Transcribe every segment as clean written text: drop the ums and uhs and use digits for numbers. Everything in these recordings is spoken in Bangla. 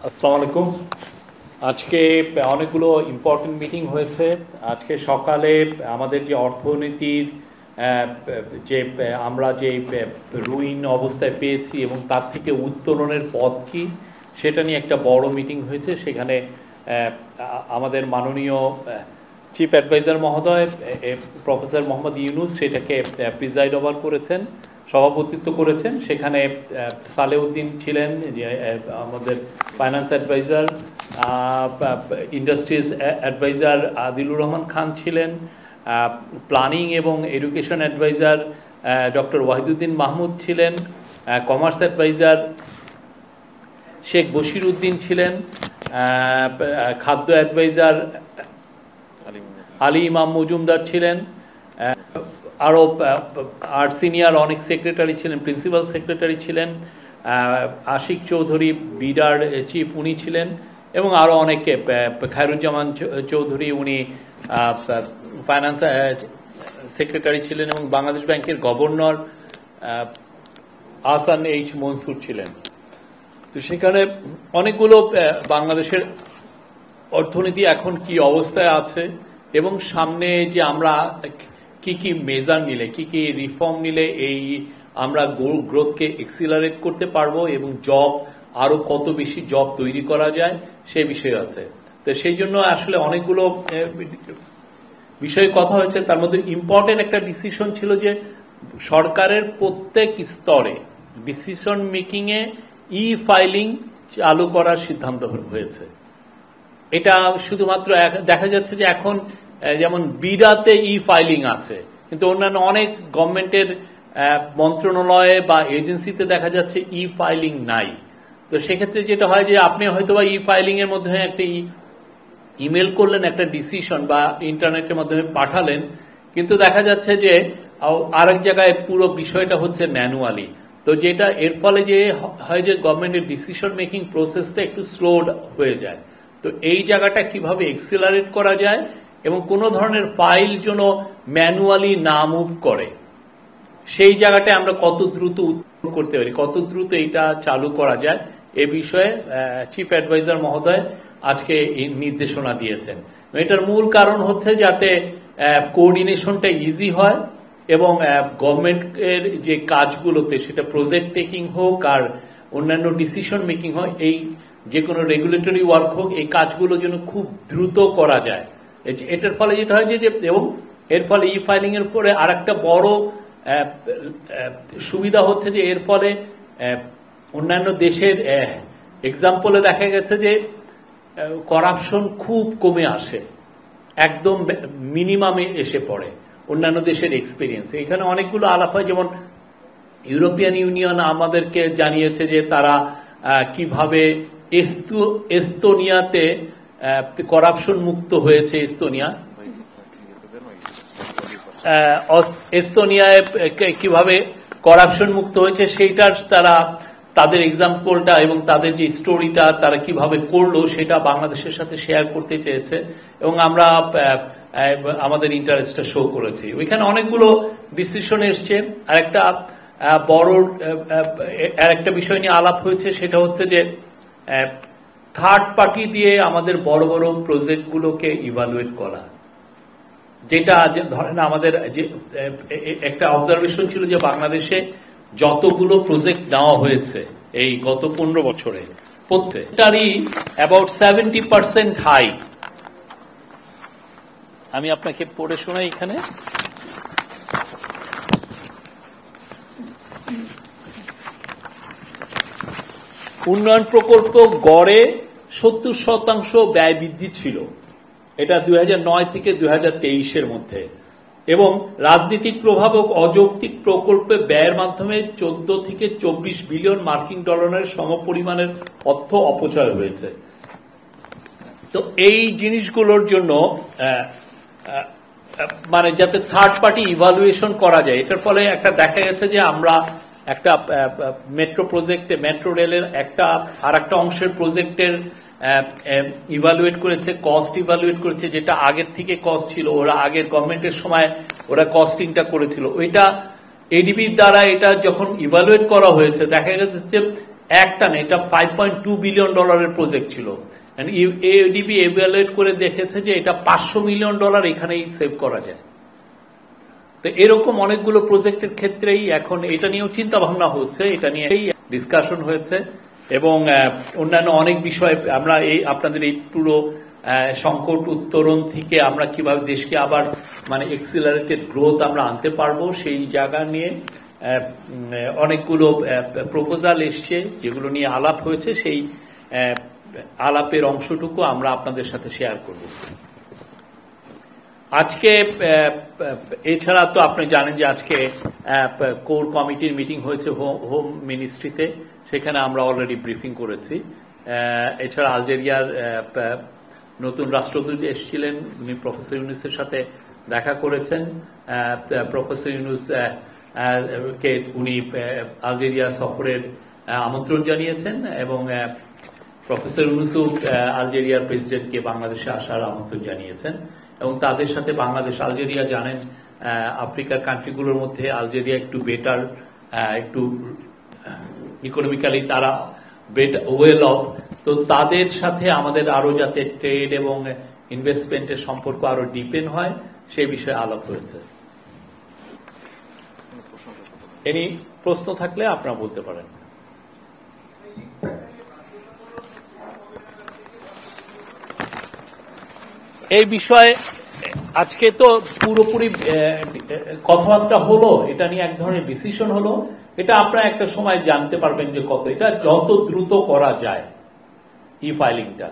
আসসালামু আলাইকুম। আজকে অনেকগুলো ইম্পর্টেন্ট মিটিং হয়েছে। আজকে সকালে আমাদের যে অর্থনীতির যে আমরা যে রুইন অবস্থায় পেয়েছি এবং তার থেকে উত্তরণের পথ কি সেটা নিয়ে একটা বড় মিটিং হয়েছে। সেখানে আমাদের মাননীয় চিফ অ্যাডভাইজার মহোদয় প্রফেসর মোহাম্মদ ইউনুস সেটাকে প্রিজাইড ওভার করেছেন, সভাপতিত্ব করেছেন। সেখানে সালেউদ্দিন ছিলেন, যে আমাদের finance adviser, industries adviser Adilur Rahman Khan ছিলেন, প্ল্যানিং এবং education adviser doctor Wahiduddin Mahmud ছিলেন, কমার্স অ্যাডভাইজার শেখ বশির উদ্দিন ছিলেন, খাদ্য অ্যাডভাইজার আলী ইমাম মজুমদার ছিলেন, আরও আর সিনিয়র অনেক সেক্রেটারি ছিলেন, প্রিন্সিপাল সেক্রেটারি ছিলেন, আশিক চৌধুরী বিডার চিফ উনি ছিলেন, এবং আরও অনেকে, খায়রুজ্জামান চৌধুরী উনি ফাইন্যান্স সেক্রেটারি ছিলেন, এবং বাংলাদেশ ব্যাংকের গভর্নর আহসান এইচ মনসুর ছিলেন। তো সেখানে অনেকগুলো বাংলাদেশের অর্থনীতি এখন কি অবস্থায় আছে এবং সামনে যে আমরা কি কি মেজার নিলে, কি কি রিফর্ম নিলে এই আমরা গ্রোথকে এক্সিলারেট করতে পারবো এবং জব আরো কত বেশি জব তৈরি করা যায় সে বিষয় আছে। তো সেই জন্য আসলে অনেকগুলো বিষয়ে কথা হয়েছে। তার মধ্যে ইম্পর্টেন্ট একটা ডিসিশন ছিল যে সরকারের প্রত্যেক স্তরে ডিসিশন মেকিং এ ই ফাইলিং চালু করার সিদ্ধান্ত হয়েছে। এটা শুধুমাত্র দেখা যাচ্ছে যে এখন যেমন বিডাতে ই ফাইলিং আছে, কিন্তু অন্যান্য অনেক গভর্নমেন্টের মন্ত্রণালয়ে বা এজেন্সিতে দেখা যাচ্ছে ই ফাইলিং নাই। তো সেক্ষেত্রে যেটা হয় যে আপনি হয়তো বা ই ফাইলিং এর মধ্যে একটা ইমেল করলেন, একটা ডিসিশন বা ইন্টারনেটের মাধ্যমে পাঠালেন, কিন্তু দেখা যাচ্ছে যে আরেক জায়গায় পুরো বিষয়টা হচ্ছে ম্যানুয়ালি। তো যেটা এর ফলে যে হয় যে গভর্নমেন্টের ডিসিশন মেকিং প্রসেসটা একটু স্লো হয়ে যায়। তো এই জায়গাটা কিভাবে এক্সিলারেট করা যায় এবং কোন ধরনের ফাইল যেন ম্যানুয়ালি না মুভ করে, সেই জায়গাটায় আমরা কত দ্রুত উত্তর করতে পারি, কত দ্রুত এটা চালু করা যায়, এ বিষয়ে চিফ অ্যাডভাইজার মহোদয় আজকে নির্দেশনা দিয়েছেন। এটার মূল কারণ হচ্ছে যাতে কোঅর্ডিনেশনটা ইজি হয় এবং গভর্নমেন্টের যে কাজগুলোতে, সেটা প্রজেক্ট টেকিং হোক আর অন্যান্য ডিসিশন মেকিং হয়, এই যে কোনো রেগুলেটরি ওয়ার্ক হোক, এই কাজগুলো যেন খুব দ্রুত করা যায়। এটার ফলে যেটা হয় যে এবং এর ফলে ই ফাইলিং এর পরে আর একটা বড় সুবিধা হচ্ছে যে এর ফলে অন্যান্য দেশের এক্সাম্পলে দেখা গেছে যে করাপশন খুব কমে আসে, একদম মিনিমামে এসে পড়ে অন্যান্য দেশের এক্সপিরিয়েন্স। এখানে অনেকগুলো আলাপ হয়, যেমন ইউরোপিয়ান ইউনিয়ন আমাদেরকে জানিয়েছে যে তারা কিভাবে এস্তোনিয়াতে করাপশন মুক্ত হয়েছে। এস্তোনিয়ায় কিভাবে করাপশন মুক্ত হয়েছে সেইটার তারা তাদের এক্সাম্পলটা এবং তাদের যে স্টোরিটা তারা কিভাবে করলো সেটা বাংলাদেশের সাথে শেয়ার করতে চেয়েছে, এবং আমরা আমাদের ইন্টারেস্টটা শো করেছি। ওইখানে অনেকগুলো ডিসিশন এসছে। আর একটা বড় একটা বিষয় নিয়ে আলাপ হয়েছে, সেটা হচ্ছে যে থার্ড পার্টি দিয়ে আমাদের বড় বড় প্রজেক্টগুলোকে ইভালুয়েট করা। যেটা ধরেন আমাদের যে একটা অবজারভেশন ছিল যে বাংলাদেশে যতগুলো প্রজেক্ট নেওয়া হয়েছে এই গত 15 বছরে, প্রত্যেকটারই অ্যাবাউট 70% হাই। আমি আপনাকে পড়ে শোনাই। এখানে উন্নয়ন প্রকল্প গড়ে 70% ব্যয় বৃদ্ধি ছিল, এটা 2009 থেকে 2023 মধ্যে, এবং রাজনৈতিক প্রভাব ও অযৌক্তিক প্রকল্পে ব্যয়ের মাধ্যমে 14 থেকে 24 বিলিয়ন মার্কিন ডলারের সমপরিমাণের অর্থ অপচয় হয়েছে। তো এই জিনিসগুলোর জন্য মানে যাতে থার্ড পার্টি ইভালুয়েশন করা যায়, এটার ফলে একটা দেখা গেছে যে আমরা একটা মেট্রো প্রজেক্টে, মেট্রো রেলের আর একটা অংশের প্রজেক্টের ইভালুয়েট করেছে, কস্ট ইভালুয়েট করেছে, যেটা আগের থেকে কস্ট ছিল, ওরা আগের গভর্নমেন্টের সময় ওরা কস্টিংটা করেছিল, ওইটা এডিবির দ্বারা এটা যখন ইভালুয়েট করা হয়েছে দেখা গেছে যে একটা না, এটা $5.2 বিলিয়ন প্রজেক্ট ছিল। এডিবি এভালুয়েট করে দেখেছে যে এটা $500 মিলিয়ন এখানেই সেভ করা যায়। তো এরকম অনেকগুলো প্রজেক্টের ক্ষেত্রেই এখন এটা নিয়েও চিন্তা ভাবনা হচ্ছে, এটা নিয়ে ডিসকাশন হয়েছে এবং অন্যান্য অনেক বিষয় আমরা আপনাদের এই পুরো সংকট উত্তরণ থেকে আমরা কিভাবে দেশকে আবার মানে এক্সিলারেটেড গ্রোথ আমরা আনতে পারবো সেই জায়গা নিয়ে অনেকগুলো প্রপোজাল এসছে, যেগুলো নিয়ে আলাপ হয়েছে। সেই আলাপের অংশটুকু আমরা আপনাদের সাথে শেয়ার করব আজকে। এছাড়া তো আপনি জানেন যে আজকে কোর কমিটির মিটিং হয়েছে হোম মিনিস্ট্রিতে, সেখানে আমরা অলরেডি ব্রিফিং করেছি। এছাড়া আলজেরিয়ার নতুন রাষ্ট্রদূত এসেছিলেন, উনি প্রফেসর ইউনুসের সাথে দেখা করেছেন। প্রফেসর ইউনুস কে উনি আলজেরিয়া সফরের আমন্ত্রণ জানিয়েছেন এবং প্রফেসর ইউনুসও আলজেরিয়ার প্রেসিডেন্টকে বাংলাদেশে আসার আমন্ত্রণ জানিয়েছেন এবং তাদের সাথে বাংলাদেশ আলজেরিয়া জানেন আফ্রিকার কান্ট্রিগুলোর মধ্যে আলজেরিয়া একটু বেটার, একটু ইকোনমিক্যালি তারা ওয়েল অফ। তো তাদের সাথে আমাদের আরো যাতে ট্রেড এবং ইনভেস্টমেন্টের সম্পর্ক আরো ডিপেন্ড হয় সেই বিষয়ে আলাপ হয়েছে। এনি প্রশ্ন থাকলে আপনারা বলতে পারেন। এই বিষয়ে আজকে তো পুরোপুরি কথাবার্তা হলো, এটা নিয়ে এক ধরনের ডিসিশন হলো। এটা আপনারা একটা সময় জানতে পারবেন যে কত এটা যত দ্রুত করা যায় ই ফাইলিংটা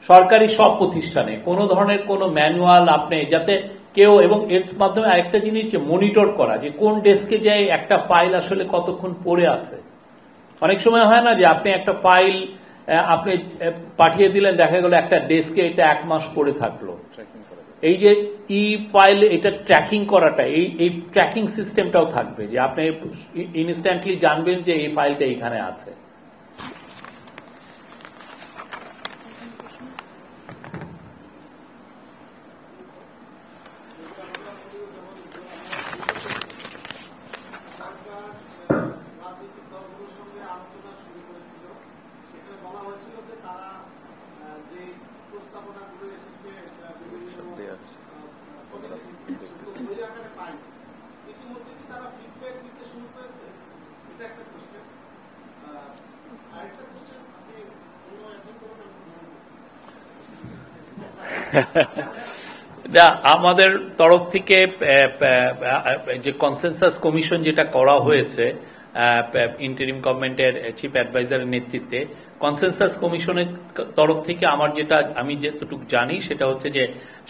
সরকারি সব প্রতিষ্ঠানে কোনো ধরনের কোনো ম্যানুয়াল আপনি যাতে কেউ, এবং এর মাধ্যমে আরেকটা জিনিস যে মনিটর করা যে কোন ডেস্কে যায় একটা ফাইল আসলে কতক্ষণ পড়ে আছে। অনেক সময় হয় না যে আপনি একটা ফাইল আপনি পাঠিয়ে দিলেন, দেখা গেল একটা ডেস্কে এটা 1 মাস পড়ে থাকলো। এই যে ই ফাইল এটা ট্র্যাকিং করাটা, এই ট্র্যাকিং সিস্টেমটাও থাকবে যে আপনি ইনস্ট্যান্টলি জানবেন যে এই ফাইলটা এখানে আছে। আমাদের তরফ থেকে যে কনসেনসাস কমিশন যেটা করা হয়েছে ইন্টারিম গভর্নমেন্টের চিফ অ্যাডভাইজারের নেতৃত্বে, কনসেনসাস কমিশনের তরফ থেকে আমি যতটুকু জানি সেটা হচ্ছে যে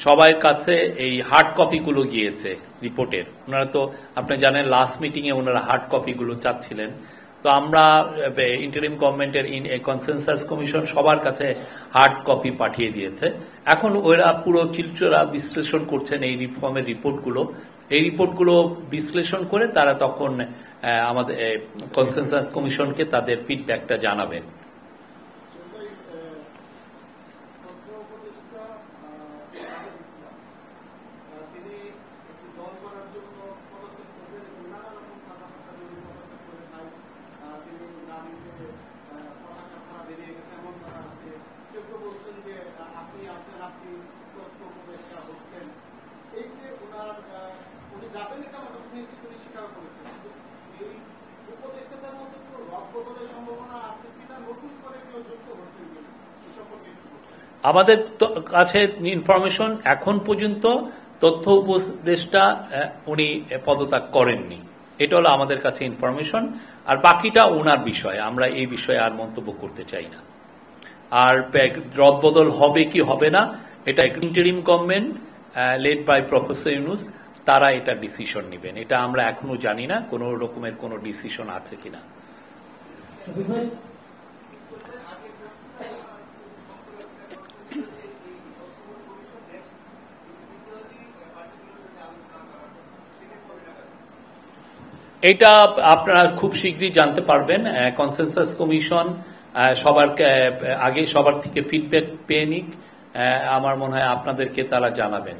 সবার কাছে এই হার্ড কপিগুলো গিয়েছে রিপোর্টের। ওনারা তো আপনি জানেন লাস্ট মিটিং এ ওনারা হার্ড কপিগুলো চাচ্ছিলেন। তো আমরা ইন্টারিম গভর্নমেন্টের কনসেনসাস কমিশন সবার কাছে হার্ড কপি পাঠিয়ে দিয়েছে। এখন ওরা পুরো চিলচোরা বিশ্লেষণ করছেন এই রিফর্মের রিপোর্টগুলো। এই রিপোর্টগুলো বিশ্লেষণ করে তারা তখন আমাদের কনসেনসাস কমিশনকে তাদের ফিডব্যাকটা জানাবেন। আমাদের কাছে ইনফরমেশন এখন পর্যন্ত তথ্য উপদেষ্টা উনি পদত্যাগ করেননি, এটা হলো আমাদের কাছে ইনফরমেশন। আর বাকিটা ওনার বিষয়, আমরা এই বিষয়ে আর মন্তব্য করতে চাই না। আর রদবদল হবে কি হবে না এটা interim government led by professor Yunus তারা এটা ডিসিশন নেবেন। এটা আমরা এখনো জানি না কোন রকমের কোন ডিসিশন আছে কিনা। এটা আপনারা খুব শীঘ্রই জানতে পারবেন। কনসেনসাস কমিশন সবার আগে সবার থেকে ফিডব্যাক পেয়ে নিক, আমার মনে হয় আপনাদেরকে তারা জানাবেন।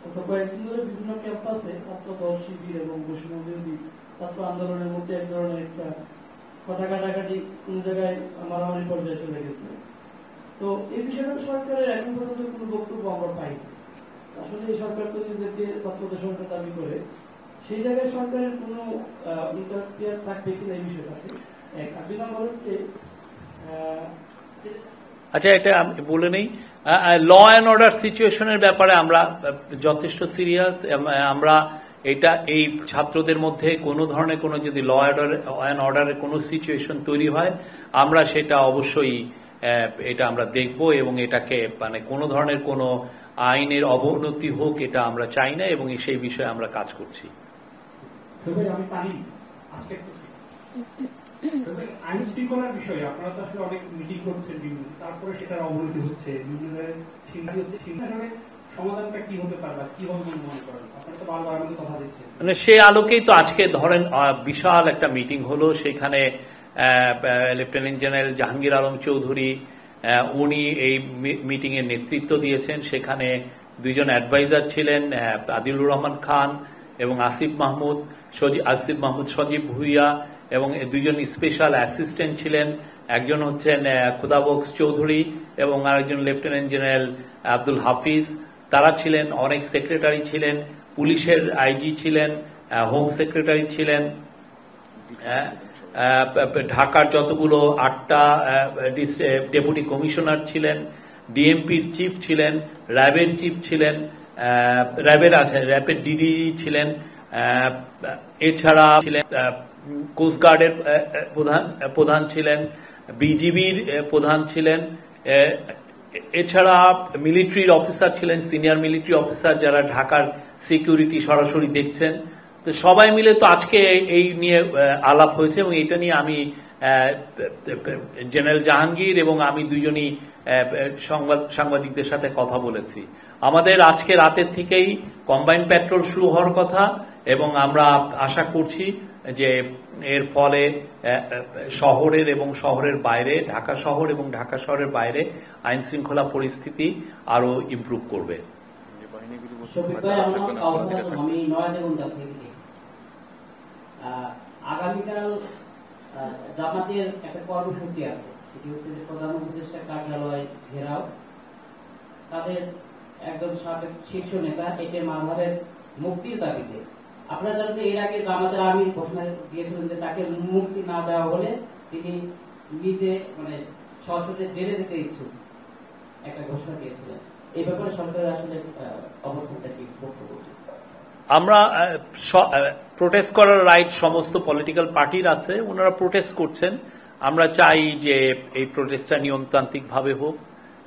গত কয়েকদিন ধরে বিভিন্ন ক্যাম্পাসে ছাত্র দল শিবির এবং বৈষম্যবিরোধী ছাত্র আন্দোলনের মধ্যে এক ধরনের একটা কথা কাটাকাটি কোন জায়গায় মারামারি পর্যায়ে চলে গেছে। তো এই বিষয়টা সরকারের এখন পর্যন্ত কোনো বক্তব্য আমরা পাইনি। আসলে এই সরকার তো নিজেদেরকে ছাত্রদের সংখ্যা দাবি করে, সেই জায়গায় সরকারের কোনো ইন্টারফেয়ার থাকবে কিনা এই বিষয়টাতে। এক আর দুই নম্বর হচ্ছে আচ্ছা, এটা আমি বলে নেই, ল অ্যান্ড অর্ডার সিচুয়েশনের ব্যাপারে আমরা যথেষ্ট সিরিয়াস। আমরা এটা এই ছাত্রদের মধ্যে কোনো ধরনের কোনো যদি ল অ্যান্ড অর্ডারের কোনো সিচুয়েশন তৈরি হয়, আমরা সেটা অবশ্যই এটা আমরা দেখব এবং এটাকে মানে কোনো ধরনের কোনো আইনের অবনতি হোক এটা আমরা চাই না এবং সেই বিষয়ে আমরা কাজ করছি। আমি পারি আজকে আইন শৃঙ্খলার বিষয়ে আপনারা তো আসলে অনেক মিটিং করছেন বিভিন্ন, তারপরে সেটার অবনতি হচ্ছে, বিভিন্ন সমাধানটা কি হতে পারে বা কি হবে মনে করেন? আপনারা তো বারবার আমাদের কথা দিচ্ছেন। মানে সেই আলোকেই তো আজকে ধরেন বিশাল একটা মিটিং হলো, সেখানে লেফটেন্যান্ট জেনারেল জাহাঙ্গীর আলম চৌধুরী উনি এই মিটিং এর নেতৃত্ব দিয়েছেন। সেখানে দুইজন অ্যাডভাইজার ছিলেন, আদিলুর রহমান খান এবং আসিফ মাহমুদ সজীব ভুইয়া, এবং দুইজন স্পেশাল অ্যাসিস্ট্যান্ট ছিলেন, একজন হচ্ছেন খুদাবক্স চৌধুরী এবং আরেকজন লেফটেন্যান্ট জেনারেল আব্দুল হাফিজ। তারা ছিলেন, অনেক সেক্রেটারি ছিলেন, পুলিশের আইজি ছিলেন, হোম সেক্রেটারি ছিলেন, ঢাকার যতগুলো 8টা ডেপুটি কমিশনার ছিলেন, ডিএমপির চিফ ছিলেন, র্যাবের চিফ ছিলেন, র্যাবের ডিডি ছিলেন, এছাড়া ছিলেন কোস্টগার্ডের প্রধান ছিলেন, বিজিবির প্রধান ছিলেন, এছাড়া মিলিটারির অফিসার ছিলেন, সিনিয়র মিলিটারি অফিসার যারা ঢাকার সিকিউরিটি সরাসরি দেখছেন। তো সবাই মিলে তো আজকে এই নিয়ে আলাপ হয়েছে এবং এটা নিয়ে আমি জেনারেল জাহাঙ্গীর এবং আমি দুজনই সাংবাদিকদের সাথে কথা বলেছি। আমাদের আজকে রাতের থেকেই কম্বাইন্ড প্যাট্রোল শুরু হওয়ার কথা এবং আমরা আশা করছি যে এর ফলে শহরের এবং শহরের বাইরে, ঢাকা শহর এবং ঢাকা শহরের বাইরে আইন শৃঙ্খলা পরিস্থিতি আরো ইমপ্রুভ করবে। আগামীকাল জামাতের একটা কর্মসূচি আছে, সেটি হচ্ছে যে প্রধান উপদেষ্টার কার্যালয় ঘেরাও। তাদের একজন সাবেক শীর্ষ নেতা একে মাঝহারের মুক্তির দাবিতে, আপনারা জানেন যে এর আগে জামাতের আমির ঘোষণা দিয়েছিলেন যে তাকে মুক্তি না দেওয়া হলে তিনি নিজে মানে সরাসরি জেলে যেতে ইচ্ছুক, একটা ঘোষণা দিয়েছিলেন। এই ব্যাপারে সরকারের আসলে অবস্থানটা কি বক্তব্য? আমরা প্রোটেস্ট করার রাইট সমস্ত পলিটিক্যাল পার্টির আছে, ওনারা প্রোটেস্ট করছেন। আমরা চাই যে এই প্রোটেস্টটা নিয়মতান্ত্রিক ভাবে হোক,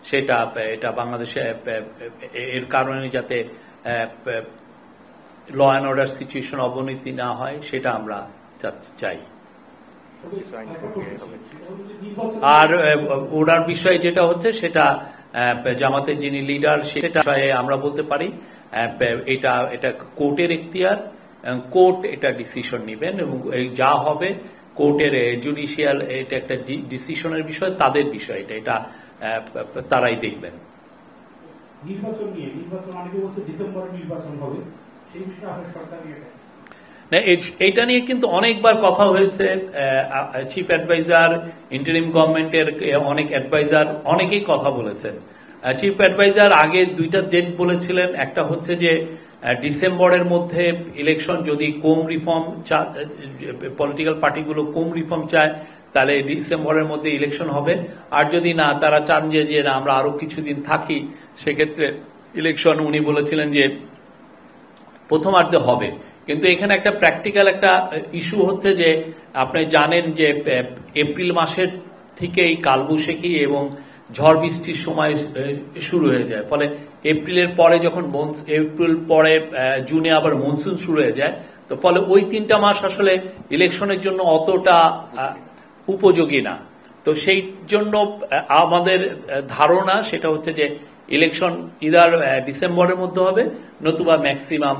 সেটা এটা বাংলাদেশে এর কারণে যাতে ল অ্যান্ড অর্ডার সিচুয়েশন অবনতি না হয় সেটা আমরা চাই। আর ওনার বিষয়ে যেটা হচ্ছে সেটা জামাতের যিনি লিডার সেটা আমরা বলতে পারি এটা কোর্টের এখতিয়ার, কোর্ট এটা ডিসিশন নেবেন এবং যা হবে কোর্টের জুডিশিয়াল এটা একটা ডিসিশনের বিষয়, তাদের বিষয় এটা তারাই দেখবেন। নির্বাচন নিয়ে অনেকে বলছে ডিসেম্বরে নির্বাচন হবে, সেই বিষয়ে আপনার সরকার নিয়ে এইটা নিয়ে কিন্তু অনেকবার কথা হয়েছে। চিফ অ্যাডভাইজার, ইন্টারিম গভর্নমেন্টের অনেক অ্যাডভাইজার অনেকেই কথা বলেছেন। চিফ অ্যাডভাইজার আগে 2টা ডেট বলেছিলেন, একটা হচ্ছে যে ডিসেম্বরের মধ্যে ইলেকশন, যদি কম রিফর্ম পলিটিক্যাল পার্টিগুলো কম রিফর্ম চায় তাহলে ডিসেম্বরের মধ্যে ইলেকশন হবে, আর যদি না তারা চান যে না আমরা আরো কিছুদিন থাকি সেক্ষেত্রে ইলেকশন উনি বলেছিলেন যে প্রথমার্ধে হবে। কিন্তু এখানে একটা প্র্যাকটিক্যাল একটা ইস্যু হচ্ছে যে আপনি জানেন যে এপ্রিল মাসের থেকেই কালবৈশাখী এবং ঝড় বৃষ্টির সময় শুরু হয়ে যায়, ফলে এপ্রিলের পরে যখন এপ্রিল পরে জুনে আবার মনসুন শুরু হয়ে যায়, তো ফলে ওই 3টা মাস আসলে ইলেকশনের জন্য অতটা উপযোগী না। তো সেই জন্য আমাদের ধারণা সেটা হচ্ছে যে ইলেকশন ইদার ডিসেম্বরের মধ্যে হবে নতুবা ম্যাক্সিমাম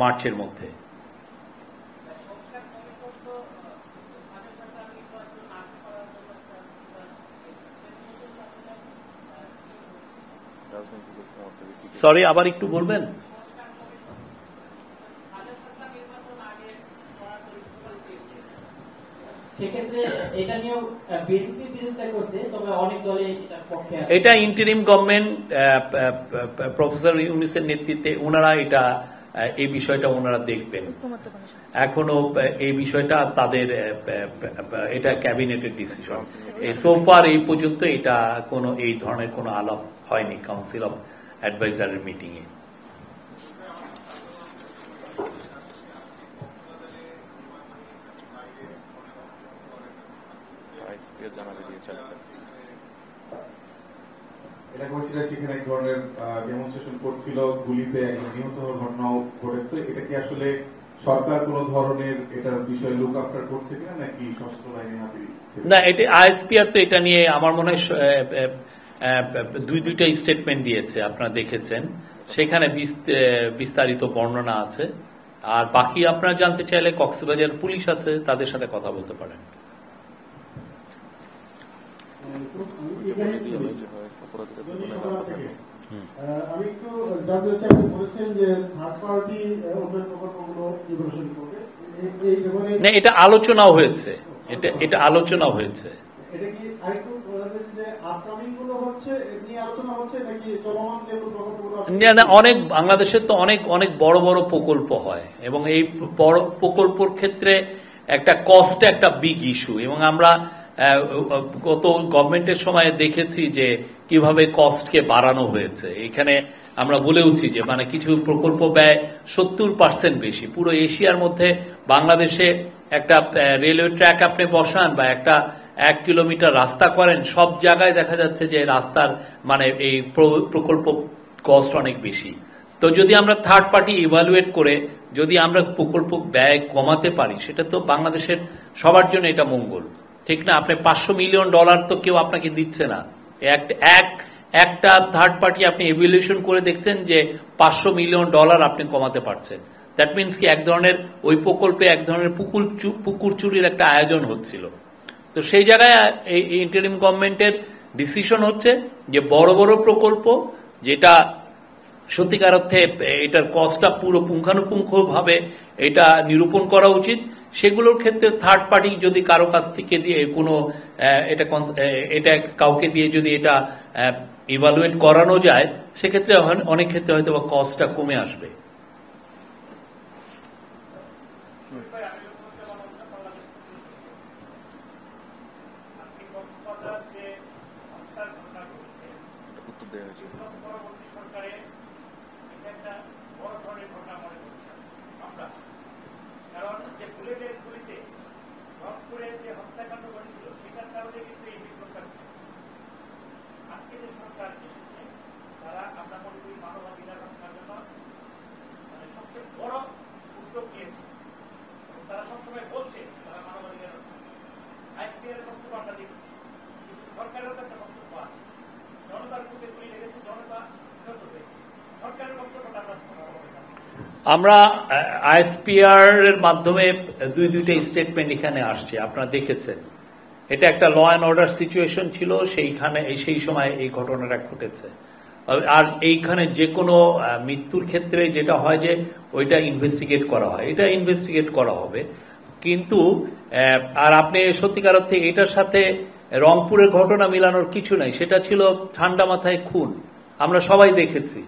মার্চের মধ্যে। সরি, আবার একটু বলবেন। সেক্ষেত্রে এটা নিয়েও বিএনপি বিরোধিতা করছে, তবে অনেক দলে এটার পক্ষে আছে। এটা ইন্টারিম গভর্নমেন্ট প্রফেসর ইউনূসের নেতৃত্বে ওনারা এটা এই বিষয়টা ওনারা দেখবেন। এখনো এই বিষয়টা তাদের এটা ক্যাবিনেটের ডিসিশন। সোফার এই পর্যন্ত এটা কোনো এই ধরনের কোনো আলাপ হয়নি কাউন্সিল অফ অ্যাডভাইজারের মিটিং এ। এলাকাবাসীরা সেখানে এক ধরনের ডেমনস্ট্রেশন করছিল, গুলিতে একজন নিহত হওয়ার ঘটনাও ঘটেছে। এটা কি আসলে সরকার কোন ধরনের এটার বিষয়ে লুক আফটার করছে কিনা, নাকি সশস্ত্র বাহিনী হাতে দিচ্ছে? না, এটা আইএসপিআর তো এটা নিয়ে আমার মনে হয় দুইটা স্টেটমেন্ট দিয়েছে, আপনারা দেখেছেন, সেখানে বিস্তারিত বর্ণনা আছে। আর বাকি আপনারা জানতে চাইলে কক্সবাজার পুলিশ আছে, তাদের সাথে কথা বলতে পারেন। আমি একটু জানতে চাচ্ছি, আপনি বলেছেন যে থার্ড পার্টি উন্নয়ন প্রকল্পগুলো ইভ্যালুয়েশন করবে, না এটা আলোচনাও হয়েছে, এটা আলোচনা হয়েছে। এটা কি আরেকটু যে আপকামিং গুলো হচ্ছে নিয়ে আলোচনা হচ্ছে, নাকি চলমান যে প্রকল্পগুলো আছে? না, অনেক বাংলাদেশের তো অনেক অনেক বড় বড় প্রকল্প হয়, এবং এই বড় প্রকল্পের ক্ষেত্রে একটা কস্ট একটা বিগ ইস্যু, এবং আমরা গত গভর্নমেন্টের সময় দেখেছি যে কিভাবে কস্টকে বাড়ানো হয়েছে। এখানে আমরা বলেওছি যে মানে কিছু প্রকল্প ব্যয় 70% বেশি। পুরো এশিয়ার মধ্যে বাংলাদেশে একটা রেলওয়ে ট্র্যাক আপনি বসান বা একটা 1 কিলোমিটার রাস্তা করেন, সব জায়গায় দেখা যাচ্ছে যে রাস্তার মানে এই প্রকল্প কস্ট অনেক বেশি। তো যদি আমরা থার্ড পার্টি ইভালুয়েট করে যদি আমরা প্রকল্প ব্যয় কমাতে পারি, সেটা তো বাংলাদেশের সবার জন্য এটা মঙ্গল, ঠিক না? আপনি $500 মিলিয়ন তো কেউ আপনাকে দিচ্ছে না। একটা থার্ড পার্টি আপনি ইভ্যালুয়েশন করে দেখছেন যে $500 মিলিয়ন আপনি কমাতে পারছেন। দ্যাট মিনস কি এক ধরনের ওই প্রকল্পে এক ধরনের পুকুর চুরির একটা আয়োজন হচ্ছিল। তো সেই জায়গায় এই ইন্টারিম গভর্নমেন্টের ডিসিশন হচ্ছে যে বড় বড় প্রকল্প যেটা সত্যিকার অর্থে এটার কস্টটা পুরো পুঙ্খানুপুঙ্খভাবে এটা নিরূপণ করা উচিত, সেগুলোর ক্ষেত্রে থার্ড পার্টি যদি কারো কাছ থেকে দিয়ে কোনো এটা কাউকে দিয়ে যদি এটা ইভালুয়েট করানো যায়, সেক্ষেত্রে অনেক ক্ষেত্রে হয়তো বা কস্টটা কমে আসবে। আমরা আইএসপিআর এর মাধ্যমে দুইটা স্টেটমেন্ট এখানে আসছে, আপনারা দেখেছেন। এটা একটা ল অ্যান্ড অর্ডার সিচুয়েশন ছিল, সেই সময় এই ঘটনাটা ঘটেছে। আর এইখানে যে কোনো মৃত্যুর ক্ষেত্রে যেটা হয় যে ওইটা ইনভেস্টিগেট করা হয়, এটা ইনভেস্টিগেট করা হবে। কিন্তু আর আপনি সত্যিকার অর্থে এটার সাথে রংপুরের ঘটনা মিলানোর কিছু নাই, সেটা ছিল ঠান্ডা মাথায় খুন, আমরা সবাই দেখেছি।